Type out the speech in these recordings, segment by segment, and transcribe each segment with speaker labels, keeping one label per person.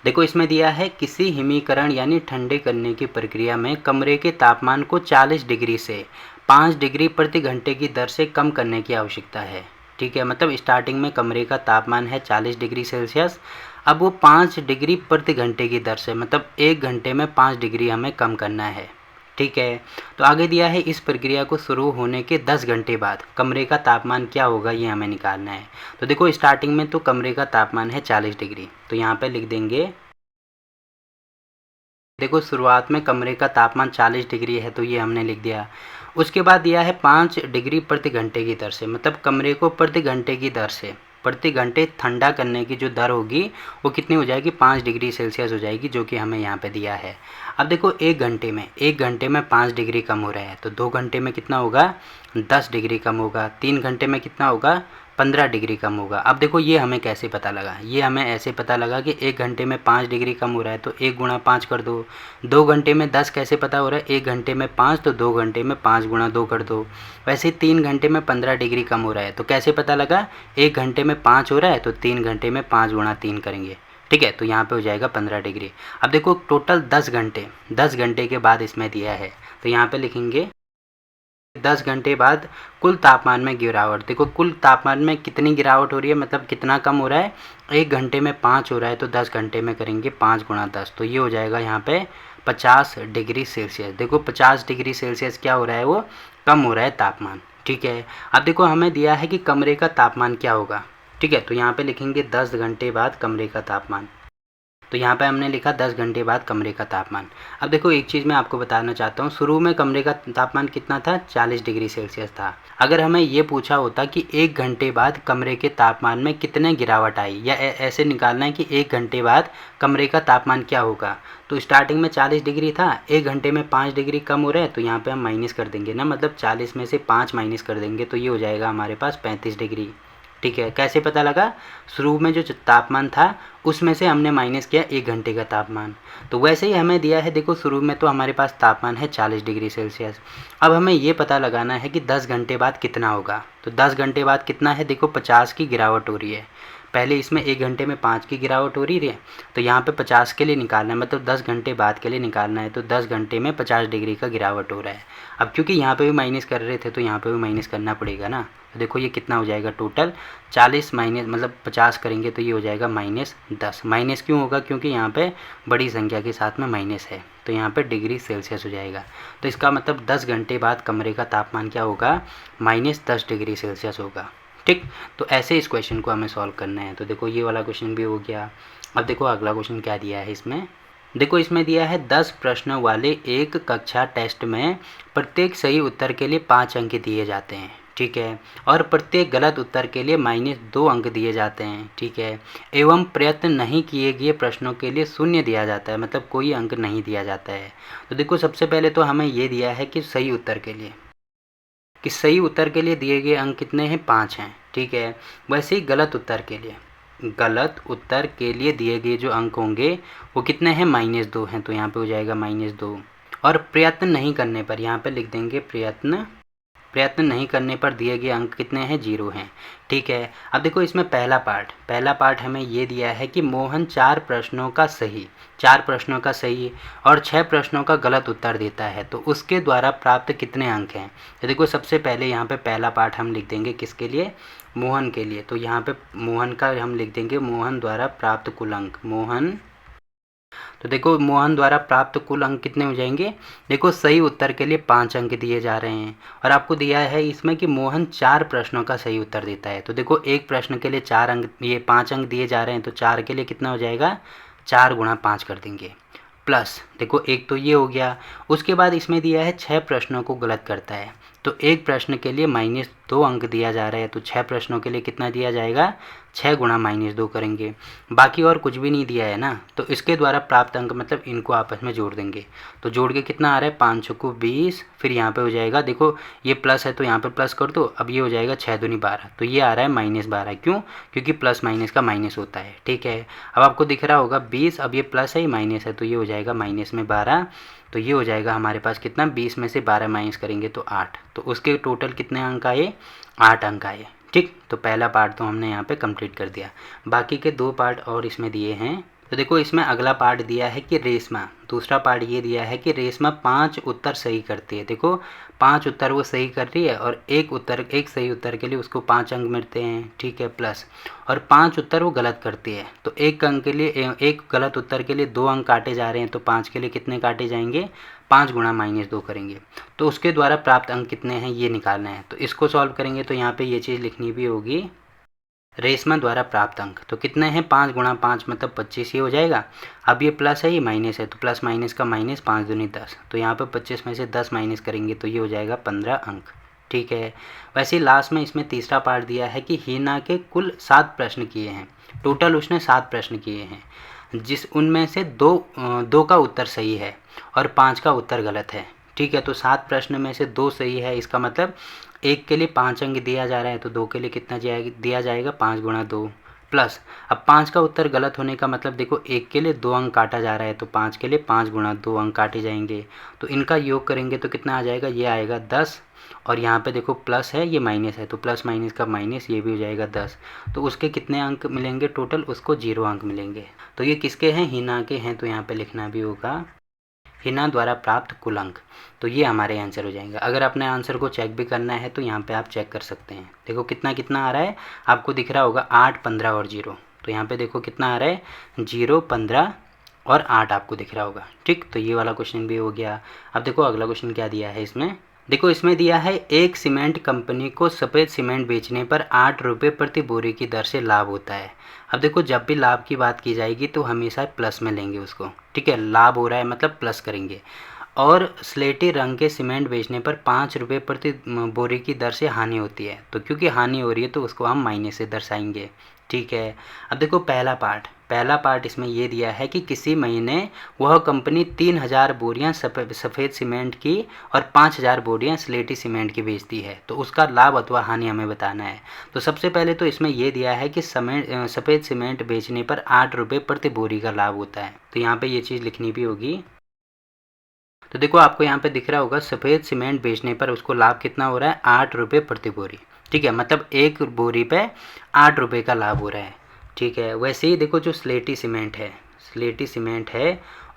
Speaker 1: देखो इसमें दिया है किसी हिमीकरण यानी ठंडे करने की प्रक्रिया में कमरे के तापमान को 40 डिग्री से 5 डिग्री प्रति घंटे की दर से कम करने की आवश्यकता है। ठीक है, मतलब स्टार्टिंग में कमरे का तापमान है 40 डिग्री सेल्सियस, अब वो 5 डिग्री प्रति घंटे की दर से मतलब 1 घंटे में 5 डिग्री हमें कम करना है। ठीक है, तो आगे दिया है इस प्रक्रिया को शुरू होने के 10 घंटे बाद कमरे का तापमान क्या होगा, ये हमें निकालना है। तो देखो स्टार्टिंग में तो कमरे का तापमान है 40 डिग्री, तो यहाँ पे लिख देंगे, देखो शुरुआत में कमरे का तापमान 40 डिग्री है तो ये हमने लिख दिया। उसके बाद दिया है 5 डिग्री प्रति घंटे की दर से, मतलब कमरे को प्रति घंटे की दर से प्रति घंटे ठंडा करने की जो दर होगी वो कितनी हो जाएगी, 5 डिग्री सेल्सियस हो जाएगी, जो कि हमें यहाँ पे दिया है। अब देखो एक घंटे में 5 डिग्री कम हो रहा है, तो 2 घंटे में कितना होगा, 10 डिग्री कम होगा। 3 घंटे में कितना होगा, 15 डिग्री कम होगा। अब देखो ये हमें कैसे पता लगा, ये हमें ऐसे पता लगा कि 1 घंटे में 5 डिग्री कम हो रहा है तो 1 गुणा 5 कर दो। 2 घंटे में 10 कैसे पता हो रहा है, 1 घंटे में 5 तो 2 घंटे में 5 गुणा 2 कर दो। वैसे 3 घंटे में 15 डिग्री कम हो रहा है तो कैसे पता लगा, 1 घंटे में 5 हो रहा है तो 3 घंटे में 5 गुणा 3 करेंगे। ठीक है, तो यहाँ पे हो जाएगा 15 डिग्री। अब देखो टोटल 10 घंटे के बाद इसमें दिया है, तो यहाँ पे लिखेंगे 10 घंटे बाद कुल तापमान में गिरावट। देखो कुल तापमान में कितनी गिरावट हो रही है, मतलब कितना कम हो रहा है, 1 घंटे में 5 हो रहा है तो 10 घंटे में करेंगे 5 गुणा 10, तो ये हो जाएगा यहाँ पे 50 डिग्री सेल्सियस। देखो 50 डिग्री सेल्सियस क्या हो रहा है, वो कम हो रहा है तापमान। ठीक है, अब देखो हमें दिया है कि कमरे का तापमान क्या होगा। ठीक है, तो यहाँ पे लिखेंगे 10 घंटे बाद कमरे का तापमान, तो यहाँ पे हमने लिखा 10 घंटे बाद कमरे का तापमान। अब देखो एक चीज़ मैं आपको बताना चाहता हूँ, शुरू में कमरे का तापमान कितना था, 40 डिग्री सेल्सियस था। अगर हमें ये पूछा होता कि 1 घंटे बाद कमरे के तापमान में कितने गिरावट आई, या ऐसे निकालना है कि 1 घंटे बाद कमरे का तापमान क्या होगा, तो स्टार्टिंग में 40 डिग्री था, 1 घंटे में 5 डिग्री कम हो रहा है तो यहाँ पर हम माइनस कर देंगे ना, मतलब 40 में से 5 माइनस कर देंगे तो ये हो जाएगा हमारे पास 35 डिग्री। ठीक है, कैसे पता लगा, शुरू में जो तापमान था उसमें से हमने माइनस किया 1 घंटे का तापमान। तो वैसे ही हमें दिया है, देखो शुरू में तो हमारे पास तापमान है 40 डिग्री सेल्सियस। अब हमें ये पता लगाना है कि 10 घंटे बाद कितना होगा, तो 10 घंटे बाद कितना है, देखो 50 की गिरावट हो रही है। पहले इसमें 1 घंटे में 5 की गिरावट हो रही है, तो यहाँ पे 50 के लिए निकालना है, मतलब 10 घंटे बाद के लिए निकालना है, तो 10 घंटे में 50 डिग्री का गिरावट हो रहा है। अब क्योंकि यहाँ पे भी माइनस कर रहे थे तो यहाँ पे भी माइनस करना पड़ेगा ना, तो देखो ये कितना हो जाएगा टोटल 40 माइनस मतलब 50 करेंगे तो ये हो जाएगा -10। माइनस क्यों होगा, क्योंकि यहाँ पे बड़ी संख्या के साथ में माइनस है, तो यहाँ पे डिग्री सेल्सियस हो जाएगा। तो इसका मतलब 10 घंटे बाद कमरे का तापमान क्या होगा, -10 डिग्री सेल्सियस होगा। ठीक, तो ऐसे इस क्वेश्चन को हमें सॉल्व करना है। तो देखो ये वाला क्वेश्चन भी हो गया। अब देखो अगला क्वेश्चन क्या दिया है इसमें, देखो इसमें दिया है 10 प्रश्नों वाले एक कक्षा टेस्ट में प्रत्येक सही उत्तर के लिए 5 अंक दिए जाते हैं। ठीक है, और प्रत्येक गलत उत्तर के लिए -2 अंक दिए जाते हैं। ठीक है, एवं प्रयत्न नहीं किए गए प्रश्नों के लिए 0 दिया जाता है, मतलब कोई अंक नहीं दिया जाता है। तो देखो सबसे पहले तो हमें ये दिया है कि सही उत्तर के लिए, कि सही उत्तर के लिए दिए गए अंक कितने हैं, 5 हैं। ठीक है, वैसे ही गलत उत्तर के लिए, गलत उत्तर के लिए दिए गए जो अंक होंगे वो कितने हैं, -2 हैं, तो यहाँ पे हो जाएगा -2। और प्रयत्न नहीं करने पर यहाँ पे लिख देंगे प्रयत्न नहीं करने पर दिए गए अंक कितने हैं, 0 हैं। ठीक है, अब देखो इसमें पहला पार्ट हमें ये दिया है कि मोहन 4 प्रश्नों का सही और 6 प्रश्नों का गलत उत्तर देता है, तो उसके द्वारा प्राप्त कितने अंक हैं। तो देखो सबसे पहले यहाँ पे पहला पार्ट हम लिख देंगे किसके लिए, मोहन के लिए, तो यहाँ पे मोहन का हम लिख देंगे मोहन द्वारा प्राप्त कुल अंक, तो देखो मोहन द्वारा प्राप्त कुल अंक कितने हो जाएंगे, देखो सही उत्तर के लिए 5 अंक दिए जा रहे हैं, और आपको दिया है इसमें कि मोहन 4 प्रश्नों का सही उत्तर देता है, तो देखो एक प्रश्न के लिए 4 अंक, ये 5 अंक दिए जा रहे हैं, तो 4 के लिए कितना हो जाएगा, 4 गुणा 5 कर देंगे, प्लस देखो एक तो ये हो गया। उसके बाद इसमें दिया है 6 प्रश्नों को गलत करता है, तो एक प्रश्न के लिए -2 अंक दिया जा रहा है, तो 6 प्रश्नों के लिए कितना दिया जाएगा, 6 गुणा -2 करेंगे। बाकी और कुछ भी नहीं दिया है ना, तो इसके द्वारा प्राप्त अंक मतलब इनको आपस में जोड़ देंगे, तो जोड़ के कितना आ रहा है, 5 को 20, फिर यहाँ पे हो जाएगा, देखो ये प्लस है तो यहाँ पे प्लस कर दो, अब ये हो जाएगा 6 दूनी 12, तो ये आ रहा है -12, क्यों, क्योंकि प्लस माइनस का माइनस होता है। ठीक है, अब आपको दिख रहा होगा 20, अब ये प्लस है ये माइनस है, तो ये हो जाएगा माइनस में 12, तो ये हो जाएगा हमारे पास कितना, 20 में से 12 माइनस करेंगे तो 8, तो उसके टोटल कितने अंक आए, 8 अंक आए। ठीक, तो पहला पार्ट तो हमने यहाँ पे कंप्लीट कर दिया। बाकी के 2 पार्ट और इसमें दिए हैं, तो देखो इसमें अगला पार्ट दिया है कि रेशमा, दूसरा पार्ट ये दिया है कि रेशमा 5 उत्तर सही करती है। देखो 5 उत्तर वो सही कर रही है और एक सही उत्तर के लिए उसको 5 अंक मिलते हैं, ठीक है, प्लस, और 5 उत्तर वो गलत करती है तो एक अंक के लिए, एक गलत उत्तर के लिए 2 अंक काटे जा रहे हैं, तो 5 के लिए कितने काटे जाएंगे, 5 गुणा -2 करेंगे। तो उसके द्वारा प्राप्त अंक कितने हैं ये निकालना है। तो इसको सॉल्व करेंगे तो यहाँ पे ये चीज़ लिखनी भी होगी, रेशमा द्वारा प्राप्त अंक। तो कितने हैं, 5 गुणा 5 मतलब 25 ही हो जाएगा। अब ये प्लस है, ये माइनस है, तो प्लस माइनस का माइनस, 5 दूनी 10, तो यहाँ पे 25 में से 10 माइनस करेंगे तो ये हो जाएगा 15 अंक, ठीक है। वैसे ही लास्ट में इसमें तीसरा पार्ट दिया है कि हीना के कुल 7 प्रश्न किए हैं, टोटल उसने 7 प्रश्न किए हैं, जिस उनमें से दो का उत्तर सही है और 5 का उत्तर गलत है, ठीक है। तो 7 प्रश्न में से 2 सही है, इसका मतलब एक के लिए 5 अंक दिया जा रहा है, तो 2 के लिए कितना दिया जाएगा, 5 गुणा 2, प्लस अब 5 का उत्तर गलत होने का मतलब देखो एक के लिए 2 अंक काटा जा रहा है, तो 5 के लिए 5 गुणा 2 अंक काटे जाएंगे, तो इनका योग करेंगे तो कितना आ जाएगा, ये आएगा 10, और यहाँ पे देखो प्लस है, ये माइनस है, तो प्लस माइनस का माइनस, ये भी हो जाएगा 10। तो उसके कितने अंक मिलेंगे टोटल, उसको 0 अंक मिलेंगे। तो ये किसके हैं, हीना के हैं, तो यहाँ पे लिखना भी होगा हीना द्वारा प्राप्त कुल अंक। तो ये हमारे आंसर हो जाएंगे। अगर अपने आंसर को चेक भी करना है तो यहाँ पे आप चेक कर सकते हैं। देखो कितना कितना आ रहा है, आपको दिख रहा होगा 8, 15 और 0। तो यहाँ पे देखो कितना आ रहा है, 0, 15 और 8 आपको दिख रहा होगा, ठीक। तो ये वाला क्वेश्चन भी हो गया। अब देखो अगला क्वेश्चन क्या दिया है इसमें, देखो इसमें दिया है एक सीमेंट कंपनी को सफ़ेद सीमेंट बेचने पर 8 रुपये प्रति बोरी की दर से लाभ होता है। अब देखो जब भी लाभ की बात की जाएगी तो हमेशा प्लस में लेंगे उसको, ठीक है, लाभ हो रहा है मतलब प्लस करेंगे। और स्लेटी रंग के सीमेंट बेचने पर 5 रुपये प्रति बोरी की दर से हानि होती है, तो क्योंकि हानि हो रही है तो उसको हम माइनस से दर्शाएंगे, ठीक है। अब देखो पहला पार्ट इसमें ये दिया है कि किसी महीने वह कंपनी 3000 बोरियां सफ़ेद सीमेंट की और 5000 बोरियां स्लेटी सीमेंट की बेचती है, तो उसका लाभ अथवा हानि हमें बताना है। तो सबसे पहले तो इसमें ये दिया है कि सफ़ेद सीमेंट बेचने पर 8 रुपये प्रति बोरी का लाभ होता है, तो यहाँ पे ये चीज़ लिखनी भी होगी। तो देखो आपको यहाँ पे दिख रहा होगा सफ़ेद सीमेंट बेचने पर उसको लाभ कितना हो रहा है, 8 रुपये प्रति बोरी, ठीक है, मतलब एक बोरी पे 8 रुपये का लाभ हो रहा है, ठीक है। वैसे ही देखो जो स्लेटी सीमेंट है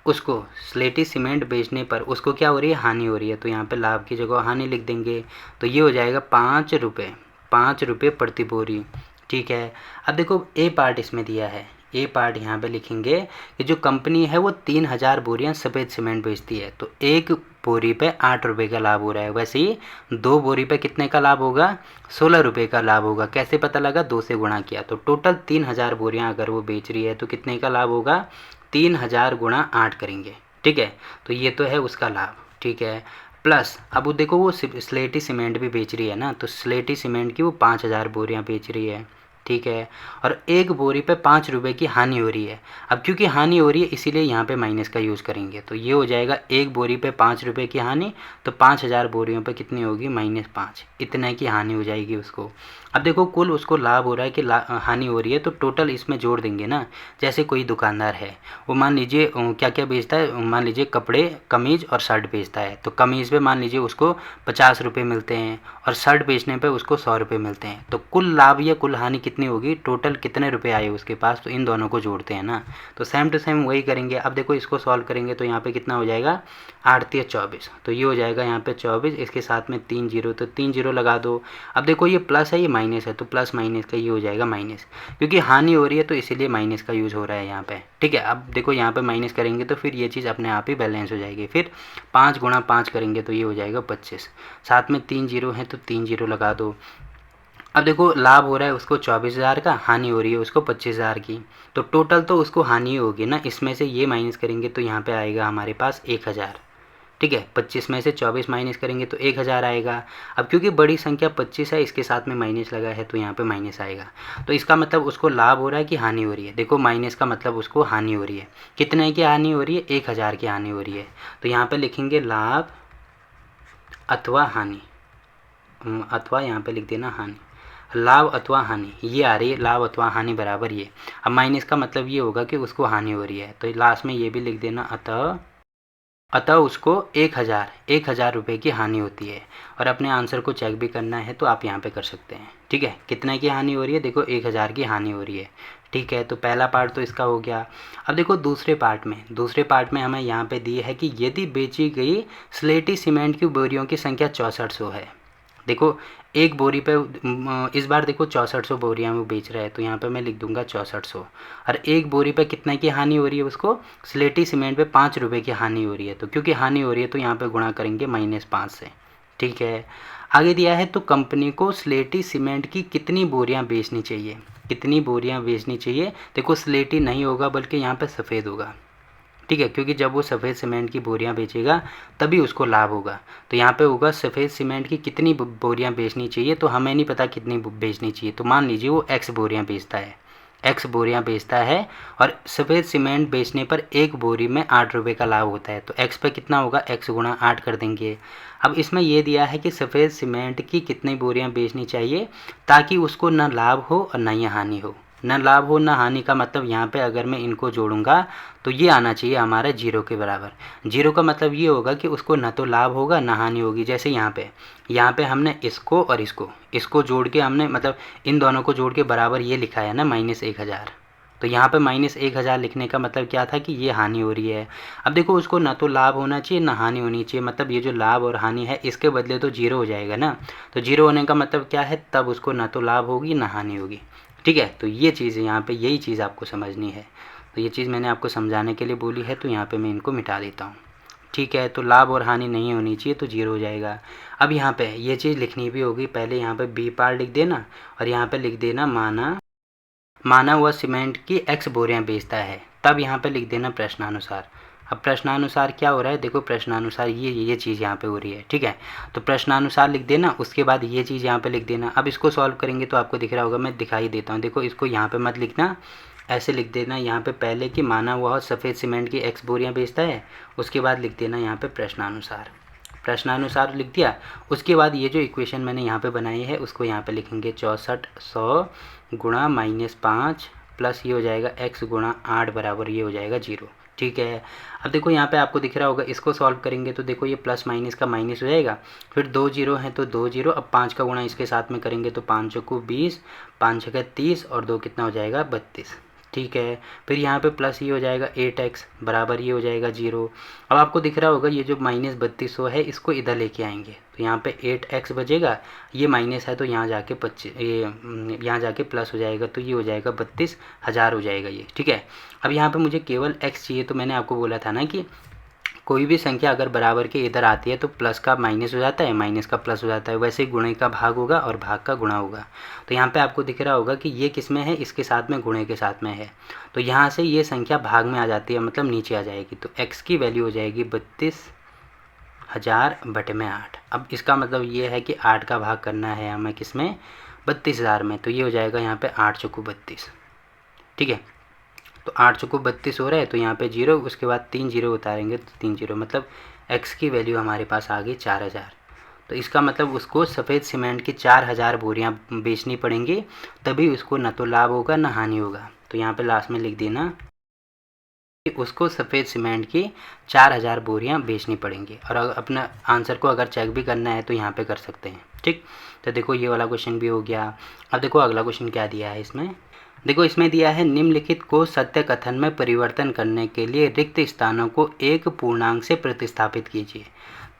Speaker 1: उसको स्लेटी सीमेंट बेचने पर उसको क्या हो रही है, हानि हो रही है, तो यहाँ पे लाभ की जगह हानि लिख देंगे, तो ये हो जाएगा 5 रुपये प्रति बोरी, ठीक है। अब देखो ए पार्ट इसमें दिया है, ए पार्ट यहाँ पे लिखेंगे कि जो कंपनी है वो 3000 बोरियां सफ़ेद सीमेंट बेचती है, तो एक बोरी पे 8 रुपये का लाभ हो रहा है। वैसे ही 2 बोरी पे कितने का लाभ होगा, 16 रुपये का लाभ होगा। कैसे पता लगा, 2 से गुणा किया, तो टोटल 3000 बोरियां अगर वो बेच रही है तो कितने का लाभ होगा, 3000 गुणा 8 करेंगे, ठीक है। तो ये तो है उसका लाभ, ठीक है। प्लस अब वो देखो वो स्लेटी सीमेंट भी बेच रही है ना, तो स्लेटी सीमेंट की वो 5000 बोरियां बेच रही है, ठीक है, और एक बोरी पे 5 रुपये की हानि हो रही है। अब क्योंकि हानि हो रही है इसीलिए यहाँ पे माइनस का यूज़ करेंगे, तो ये हो जाएगा एक बोरी पे 5 रुपये की हानि, तो 5000 बोरियों पे कितनी होगी, -5, इतने की हानि हो जाएगी उसको। अब देखो कुल उसको लाभ हो रहा है कि हानि हो रही है, तो टोटल इसमें जोड़ देंगे ना। जैसे कोई दुकानदार है वो मान लीजिए क्या क्या बेचता है, मान लीजिए कपड़े, कमीज़ और शर्ट बेचता है, तो कमीज़ पे मान लीजिए उसको 50 रुपये मिलते हैं और शर्ट बेचने पे उसको 100 रुपये मिलते हैं, तो कुल लाभ या कुल हानि कितनी होगी, टोटल कितने रुपए आए उसके पास, तो इन दोनों को जोड़ते हैं ना। तो सेम टू सेम वही करेंगे। अब देखो इसको सॉल्व करेंगे तो यहाँ पे कितना हो जाएगा, 8 × 24, तो ये हो जाएगा यहाँ पे 24, इसके साथ में 3 जीरो, तो 3 जीरो लगा दो। अब देखो ये प्लस है, ये माइनस है, तो प्लस माइनस का ये हो जाएगा माइनस, क्योंकि हानि हो रही है तो इसीलिए माइनस का यूज़ हो रहा है यहाँ पे, ठीक है। अब देखो यहाँ पे माइनस करेंगे तो फिर ये चीज़ अपने आप ही बैलेंस हो जाएगी। फिर 5 × 5 करेंगे तो ये हो जाएगा 25, साथ में 3 जीरो है तो 3 जीरो लगा दो। अब देखो लाभ हो रहा है उसको 24,000 का, हानि हो रही है उसको 25,000 की, तो टोटल तो उसको हानि होगी ना, इसमें से ये माइनस करेंगे तो यहाँ पे आएगा हमारे पास 1000, ठीक है। 25 में से 24 माइनस करेंगे तो 1000 आएगा। अब क्योंकि बड़ी संख्या 25 है, इसके साथ में माइनस लगा है तो यहाँ पे माइनस आएगा, तो इसका मतलब उसको लाभ हो रहा है कि हानि हो रही है। देखो माइनस का मतलब उसको हानि हो रही है, कितने की हानि हो रही है, 1000 की हानि हो रही है, तो यहाँ पे लिखेंगे लाभ अथवा हानि, अथवा यहाँ पे लिख देना हानि, लाभ अथवा हानि ये आ रही है, लाभ अथवा हानि बराबर ये। अब माइनस का मतलब ये होगा कि उसको हानि हो रही है, तो लास्ट में ये भी लिख देना अतः उसको 1000 रुपये की हानि होती है। और अपने आंसर को चेक भी करना है तो आप यहाँ पे कर सकते हैं, ठीक है। कितना की हानि हो रही है, देखो 1000 की हानि हो रही है, ठीक है, तो पहला पार्ट तो इसका हो गया। अब देखो दूसरे पार्ट में हमें यहाँ पे दी है कि यदि बेची गई स्लेटी सीमेंट की बोरियों की संख्या 6400 है। देखो एक बोरी पे इस बार देखो 6400 बोरियाँ वो बेच रहा है, तो यहाँ पे मैं लिख दूंगा 6400। और एक बोरी पे कितने की हानि हो रही है उसको, स्लेटी सीमेंट पे 5 रुपये की हानि हो रही है। तो क्योंकि हानि हो रही है तो यहाँ पे गुणा करेंगे -5 से। ठीक है, आगे दिया है तो कंपनी को स्लेटी सीमेंट की कितनी बोरियां बेचनी चाहिए, कितनी बोरियां बेचनी चाहिए। देखो स्लेटी नहीं होगा बल्कि यहाँ पे सफ़ेद होगा। ठीक है, क्योंकि जब वो सफ़ेद सीमेंट की बोरियां बेचेगा तभी उसको लाभ होगा। तो यहाँ पे होगा सफ़ेद सीमेंट की कितनी बोरियां बेचनी चाहिए, तो हमें नहीं पता कितनी बेचनी चाहिए। तो मान लीजिए वो एक्स बोरियां बेचता है, एक्स बोरियां बेचता है और सफ़ेद सीमेंट बेचने पर एक बोरी में 8 रुपये का लाभ होता है। तो एक्स पे कितना होगा, एक्स गुणा 8 कर देंगे। अब इसमें ये दिया है कि सफ़ेद सीमेंट की कितनी बोरियां बेचनी चाहिए ताकि उसको न लाभ हो और न ही हानि हो। न लाभ हो न हानि का मतलब यहाँ पे अगर मैं इनको जोड़ूंगा तो ये आना चाहिए हमारा 0 के बराबर। 0 का मतलब ये होगा कि उसको न तो लाभ होगा न हानि होगी। जैसे यहाँ पे हमने इसको और इसको जोड़ के हमने मतलब इन दोनों को जोड़ के बराबर ये लिखा है ना -1000। तो यहाँ पे -1000 लिखने का मतलब क्या था कि ये हानि हो रही है। अब देखो उसको ना तो लाभ होना चाहिए ना हानि होनी चाहिए, मतलब ये जो लाभ और हानि है इसके बदले तो 0 हो जाएगा ना। तो 0 होने का मतलब क्या है, तब उसको ना तो लाभ होगी ना हानि होगी। ठीक है, तो ये चीज़ यहाँ पे यही चीज़ आपको समझनी है। तो ये चीज़ मैंने आपको समझाने के लिए बोली है, तो यहाँ पे मैं इनको मिटा देता हूँ। ठीक है, तो लाभ और हानि नहीं होनी चाहिए तो 0 हो जाएगा। अब यहाँ पे ये चीज़ लिखनी भी होगी, पहले यहाँ पे बी पार्ट लिख देना और यहाँ पे लिख देना माना हुआ सीमेंट की एक्स बोरियां बेचता है, तब यहाँ पे लिख देना प्रश्नानुसार। अब प्रश्नानुसार क्या हो रहा है, देखो प्रश्नानुसार ये चीज़ यहाँ पे हो रही है। ठीक है, तो प्रश्नानुसार लिख देना, उसके बाद ये चीज़ यहाँ पे लिख देना। अब इसको सॉल्व करेंगे तो आपको दिख रहा होगा, मैं दिखाई देता हूँ। देखो इसको यहाँ पे मत लिखना, ऐसे लिख देना यहाँ पे पहले कि माना हुआ सफ़ेद सीमेंट की एक्स बोरियां बेचता है, उसके बाद लिख देना यहाँ पे प्रश्नानुसार लिख दिया। उसके बाद ये जो इक्वेशन मैंने यहाँ पे बनाई है उसको यहाँ पे लिखेंगे 6400 गुणा -5 प्लस ये हो जाएगा x गुणा 8 बराबर ये हो जाएगा 0। ठीक है, अब देखो यहाँ पे आपको दिख रहा होगा, इसको सॉल्व करेंगे तो देखो ये प्लस माइनस का माइनस हो जाएगा, फिर 2 जीरो हैं तो 2 जीरो। अब 5 का गुणा इसके साथ में करेंगे तो 5 चौको 20, 5 छक्के 30 और 2 कितना हो जाएगा 32। ठीक है, फिर यहाँ पे प्लस ये हो जाएगा 8x बराबर ये हो जाएगा 0। अब आपको दिख रहा होगा ये जो -3200 है इसको इधर लेके आएंगे तो यहाँ पे 8x बचेगा, ये माइनस है तो यहाँ जाके 25 ये यहाँ जाके प्लस हो जाएगा तो ये हो जाएगा 32,000 हो जाएगा ये। ठीक है, अब यहाँ पे मुझे केवल x चाहिए, तो मैंने आपको बोला था ना कि कोई भी संख्या अगर बराबर के इधर आती है तो प्लस का माइनस हो जाता है, माइनस का प्लस हो जाता है, वैसे ही गुणे का भाग होगा और भाग का गुणा होगा। तो यहाँ पे आपको दिख रहा होगा कि ये किस में है, इसके साथ में गुणे के साथ में है, तो यहाँ से ये संख्या भाग में आ जाती है, मतलब नीचे आ जाएगी। तो x की वैल्यू हो जाएगी 32,000 बटे में 8। अब इसका मतलब ये है कि 8 का भाग करना है हमें किस में, 32,000 में, तो ये हो जाएगा यहाँ पे 8 चौको 32। ठीक है, तो 8 चौको 32 हो रहा है तो यहाँ पे 0, उसके बाद 3 जीरो उतारेंगे तो 3 जीरो, मतलब x की वैल्यू हमारे पास आ गई 4000। तो इसका मतलब उसको सफ़ेद सीमेंट की 4000 बोरियां बेचनी पड़ेंगी, तभी उसको न तो लाभ होगा न हानि होगा। तो यहाँ पे लास्ट में लिख देना कि उसको सफ़ेद सीमेंट की 4000 बोरियां बेचनी पड़ेंगी। और अपना आंसर को अगर चेक भी करना है तो यहाँ पे कर सकते हैं। ठीक, तो देखो ये वाला क्वेश्चन भी हो गया। अब देखो अगला क्वेश्चन क्या दिया है इसमें, देखो इसमें दिया है निम्नलिखित को सत्य कथन में परिवर्तन करने के लिए रिक्त स्थानों को एक पूर्णांक से प्रतिस्थापित कीजिए।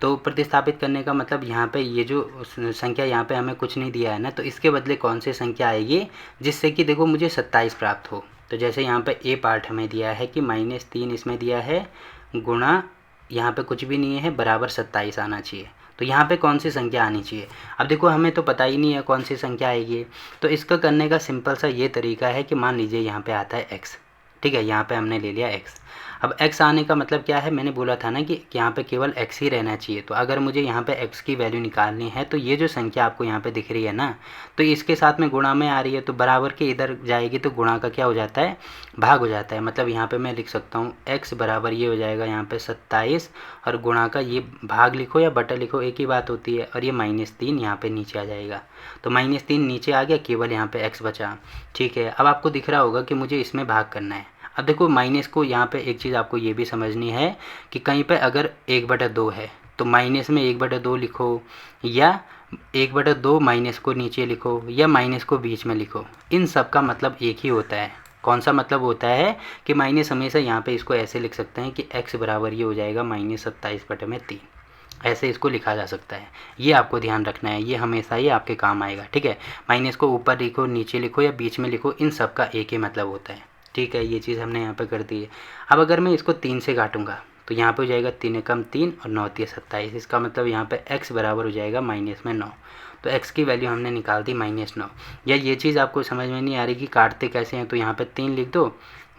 Speaker 1: तो प्रतिस्थापित करने का मतलब यहाँ पे ये जो संख्या यहाँ पे हमें कुछ नहीं दिया है ना, तो इसके बदले कौन सी संख्या आएगी जिससे कि देखो मुझे 27 प्राप्त हो। तो जैसे यहाँ पे ए पार्ट हमें दिया है कि -3 इसमें दिया है गुणा, यहाँ पे कुछ भी नहीं है, बराबर 27 आना चाहिए। तो यहाँ पे कौन सी संख्या आनी चाहिए, अब देखो हमें तो पता ही नहीं है कौन सी संख्या आएगी। तो इसका करने का सिंपल सा ये तरीका है कि मान लीजिए यहाँ पे आता है x। ठीक है, यहाँ पे हमने ले लिया x। अब x आने का मतलब क्या है, मैंने बोला था ना कि यहाँ पे केवल x ही रहना चाहिए। तो अगर मुझे यहाँ पे x की वैल्यू निकालनी है तो ये जो संख्या आपको यहाँ पे दिख रही है ना, तो इसके साथ में गुणा में आ रही है, तो बराबर के इधर जाएगी तो गुणा का क्या हो जाता है, भाग हो जाता है। मतलब यहाँ पे मैं लिख सकता हूँ x बराबर ये हो जाएगा यहाँ पे 27 और गुणा का ये भाग लिखो या बटा लिखो एक ही बात होती है, और ये -3 यहाँ पे नीचे आ जाएगा। तो -3 नीचे आ गया, केवल यहाँ पे x बचा। ठीक है, अब आपको दिख रहा होगा कि मुझे इसमें भाग करना है। अब देखो माइनस को यहाँ पे एक चीज़ आपको ये भी समझनी है कि कहीं पे अगर 1/2 है तो माइनस में 1/2 लिखो, या 1/2 माइनस को नीचे लिखो, या माइनस को बीच में लिखो, इन सब का मतलब एक ही होता है। कौन सा मतलब होता है कि माइनस हमेशा यहाँ पे इसको ऐसे लिख सकते हैं कि x बराबर ये हो जाएगा -27/3, ऐसे इसको लिखा जा सकता है। ये आपको ध्यान रखना है, ये हमेशा ही आपके काम आएगा, ठीक है। माइनस को ऊपर लिखो, नीचे लिखो या बीच में लिखो, इन सब का एक ही मतलब होता है, ठीक है। ये चीज़ हमने यहाँ पे कर दी है। अब अगर मैं इसको 3 से काटूंगा तो यहाँ पे हो जाएगा 3 एकम 3 और 9 तिया 27। इसका मतलब यहाँ पे x बराबर हो जाएगा -9। तो x की वैल्यू हमने निकाल दी -9। या ये चीज़ आपको समझ में नहीं आ रही कि काटते कैसे हैं, तो यहाँ पे 3 लिख दो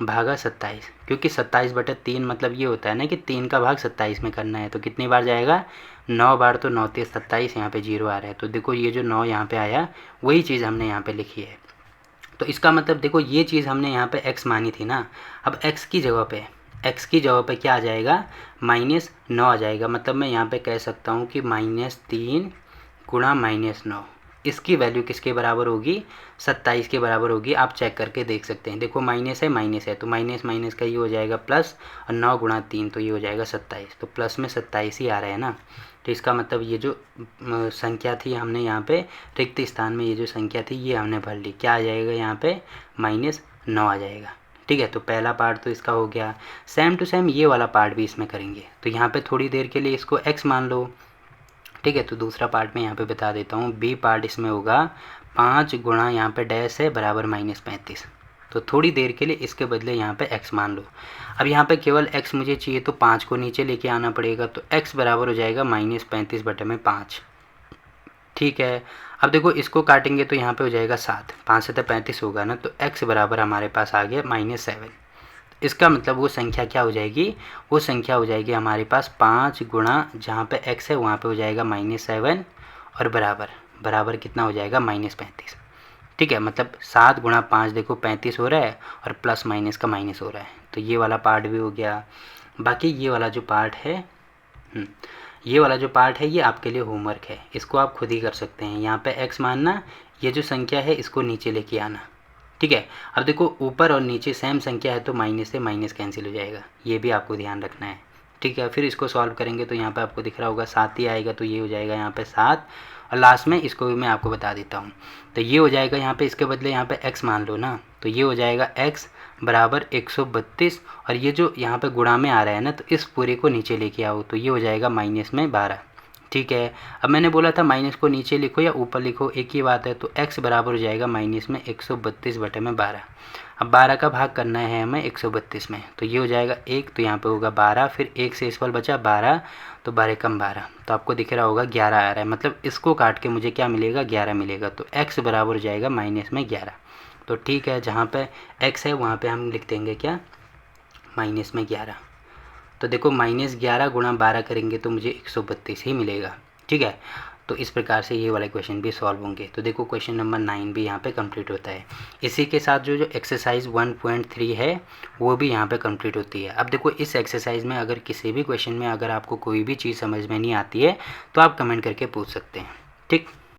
Speaker 1: भागा 27, क्योंकि 27/3 मतलब ये होता है ना कि 3 का भाग 27 में करना है। तो कितनी बार जाएगा, 9 बार। तो 9 तिया 27, यहाँ पे 0 आ रहा है। तो देखो ये जो 9 यहाँ पे आया वही चीज़ हमने यहाँ पे लिखी है। तो इसका मतलब देखो ये चीज़ हमने यहाँ पे x मानी थी ना, अब x की जगह पे क्या आ जाएगा, -9 आ जाएगा। मतलब मैं यहाँ पे कह सकता हूँ कि -3 गुणा -9, इसकी वैल्यू किसके बराबर होगी, 27 के बराबर होगी। आप चेक करके देख सकते हैं। देखो माइनस है तो माइनस माइनस का ये हो जाएगा प्लस, और 9 गुणा 3 तो ये हो जाएगा 27। तो प्लस में 27 ही आ रहा है ना। तो इसका मतलब ये जो संख्या थी हमने यहाँ पे रिक्त स्थान में, ये जो संख्या थी ये हमने भर ली। क्या आ जाएगा यहाँ पे, -9 आ जाएगा, ठीक है। तो पहला पार्ट तो इसका हो गया। सेम टू सेम ये वाला पार्ट भी इसमें करेंगे। तो यहाँ पे थोड़ी देर के लिए इसको x मान लो, ठीक है। तो दूसरा पार्ट में यहाँ पे बता देता हूँ। बी पार्ट इसमें होगा 5 गुणा यहाँ पे डैश है बराबर -35। तो थोड़ी देर के लिए इसके बदले यहाँ पे x मान लो। अब यहाँ पे केवल x मुझे चाहिए तो 5 को नीचे लेके आना पड़ेगा। तो x बराबर हो जाएगा -35/5, ठीक है। अब देखो इसको काटेंगे तो यहाँ पे हो जाएगा 7, 5 से 35 होगा ना। तो x बराबर हमारे पास आ गया -7। इसका मतलब वो संख्या क्या हो जाएगी, वो संख्या हो जाएगी हमारे पास 5 गुणा जहाँ पे x है वहाँ पे हो जाएगा -7 और बराबर कितना हो जाएगा, -35, ठीक है। मतलब 7 गुणा 5 देखो 35 हो रहा है, और प्लस माइनस का माइनस हो रहा है। तो ये वाला पार्ट भी हो गया। बाकी ये वाला जो पार्ट है ये आपके लिए होमवर्क है, इसको आप खुद ही कर सकते हैं। यहाँ पे x मानना, ये जो संख्या है इसको नीचे लेके आना, ठीक है। अब देखो ऊपर और नीचे सेम संख्या है तो माइनस से माइनस कैंसिल हो जाएगा, ये भी आपको ध्यान रखना है, ठीक है। फिर इसको सॉल्व करेंगे तो यहाँ पे आपको दिख रहा होगा 7 ही आएगा। तो ये हो जाएगा यहाँ पे 7, और लास्ट में इसको भी मैं आपको बता देता हूँ। तो ये हो जाएगा यहाँ पे, इसके बदले यहाँ पे x मान लो ना। तो ये हो जाएगा x बराबर 132, और ये जो यहाँ पे गुणा में आ रहा है ना, तो इस पूरे को नीचे लेके आओ। तो ये हो जाएगा -12, ठीक है। अब मैंने बोला था माइनस को नीचे लिखो या ऊपर लिखो, एक ही बात है। तो x बराबर हो जाएगा -132/12। अब 12 का भाग करना है हमें 132 में। तो ये हो जाएगा 1, तो यहाँ पे होगा 12, फिर 1 से इस पर बचा 12, तो 12 कम 12, तो आपको दिख रहा होगा 11 आ रहा है। मतलब इसको काट के मुझे क्या मिलेगा, 11 मिलेगा। तो x बराबर हो जाएगा -11। तो ठीक है, जहाँ पे x है वहाँ पे हम लिख देंगे क्या, -11। तो देखो -11 गुणा 12 करेंगे तो मुझे 132 ही मिलेगा, ठीक है। तो इस प्रकार से ये वाले क्वेश्चन भी सॉल्व होंगे। तो देखो क्वेश्चन नंबर 9 भी यहाँ पे कंप्लीट होता है। इसी के साथ जो एक्सरसाइज 1.3 है वो भी यहाँ पे कंप्लीट होती है। अब देखो इस एक्सरसाइज में अगर किसी भी क्वेश्चन में अगर आपको कोई भी चीज़ समझ में नहीं आती है तो आप कमेंट करके पूछ सकते हैं, ठीक।